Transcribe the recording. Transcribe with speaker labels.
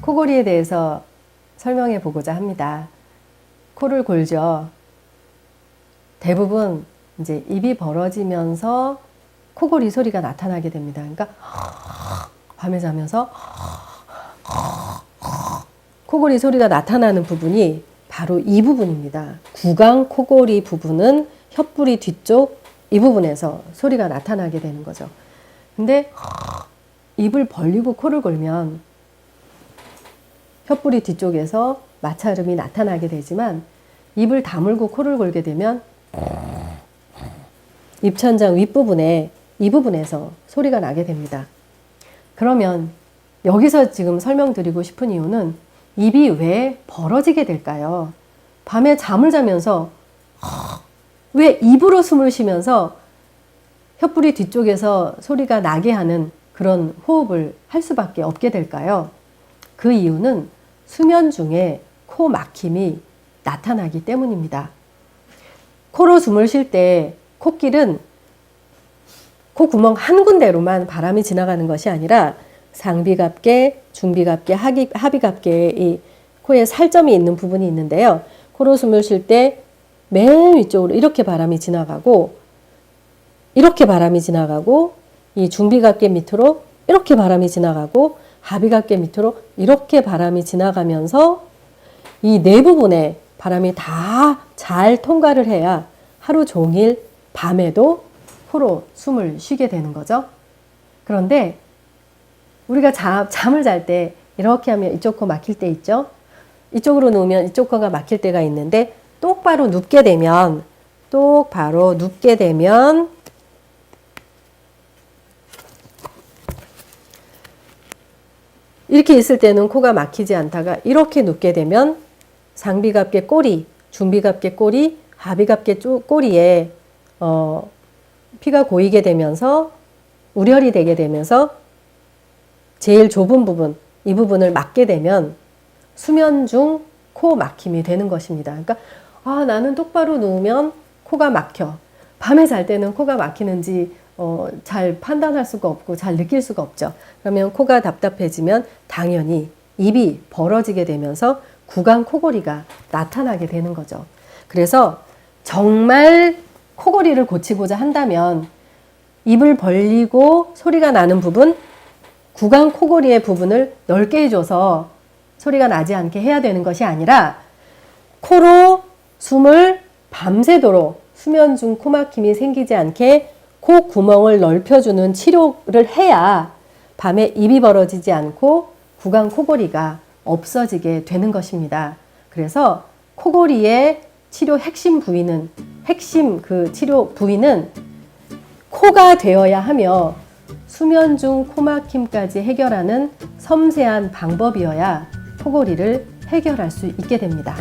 Speaker 1: 코골이에 대해서 설명해 보고자 합니다. 코를 골죠. 대부분 이제 입이 벌어지면서 코골이 소리가 나타나게 됩니다. 그러니까 밤에 자면서 코골이 소리가 나타나는 부분이 바로 이 부분입니다. 구강 코골이 부분은 혓부리 뒤쪽 이 부분에서 소리가 나타나게 되는 거죠. 근데 입을 벌리고 코를 골면 혓부리 뒤쪽에서 마찰음이 나타나게 되지만 입을 다물고 코를 골게 되면 입천장 윗부분에 이 부분에서 소리가 나게 됩니다. 그러면 여기서 지금 설명드리고 싶은 이유는 입이 왜 벌어지게 될까요? 밤에 잠을 자면서 왜 입으로 숨을 쉬면서 혓부리 뒤쪽에서 소리가 나게 하는 그런 호흡을 할 수밖에 없게 될까요? 그 이유는 수면 중에 코 막힘이 나타나기 때문입니다. 코로 숨을 쉴 때 콧길은 콧구멍 한 군데로만 바람이 지나가는 것이 아니라 상비갑계, 중비갑계, 하비갑계에 이 코에 살점이 있는 부분이 있는데요. 코로 숨을 쉴 때 맨 위쪽으로 이렇게 바람이 지나가고 이렇게 바람이 지나가고 이 중비갑계 밑으로 이렇게 바람이 지나가고 하비갑계 밑으로 이렇게 바람이 지나가면서 이 네 부분에 바람이 다 잘 통과를 해야 하루 종일 밤에도 코로 숨을 쉬게 되는 거죠. 그런데 우리가 잠을 잘 때 이렇게 하면 이쪽 코 막힐 때 있죠. 이쪽으로 누우면 이쪽 코가 막힐 때가 있는데 똑바로 눕게 되면 이렇게 있을 때는 코가 막히지 않다가 이렇게 눕게 되면 상비갑계 꼬리, 중비갑계 꼬리, 하비갑계 꼬리에 피가 고이게 되면서 우열이 되게 되면서 제일 좁은 부분, 이 부분을 막게 되면 수면 중 코 막힘이 되는 것입니다. 그러니까 나는 똑바로 누우면 코가 막혀. 밤에 잘 때는 코가 막히는지 잘 판단할 수가 없고 잘 느낄 수가 없죠. 그러면 코가 답답해지면 당연히 입이 벌어지게 되면서 구강 코골이가 나타나게 되는 거죠. 그래서 정말 코골이를 고치고자 한다면 입을 벌리고 소리가 나는 부분, 구강 코골이의 부분을 넓게 해줘서 소리가 나지 않게 해야 되는 것이 아니라 코로 숨을 밤새도록 수면 중 코막힘이 생기지 않게 코 구멍을 넓혀주는 치료를 해야 밤에 입이 벌어지지 않고 구강 코골이가 없어지게 되는 것입니다. 그래서 코골이의 치료 핵심 치료 부위는 코가 되어야 하며 수면 중 코막힘까지 해결하는 섬세한 방법이어야 코골이를 해결할 수 있게 됩니다.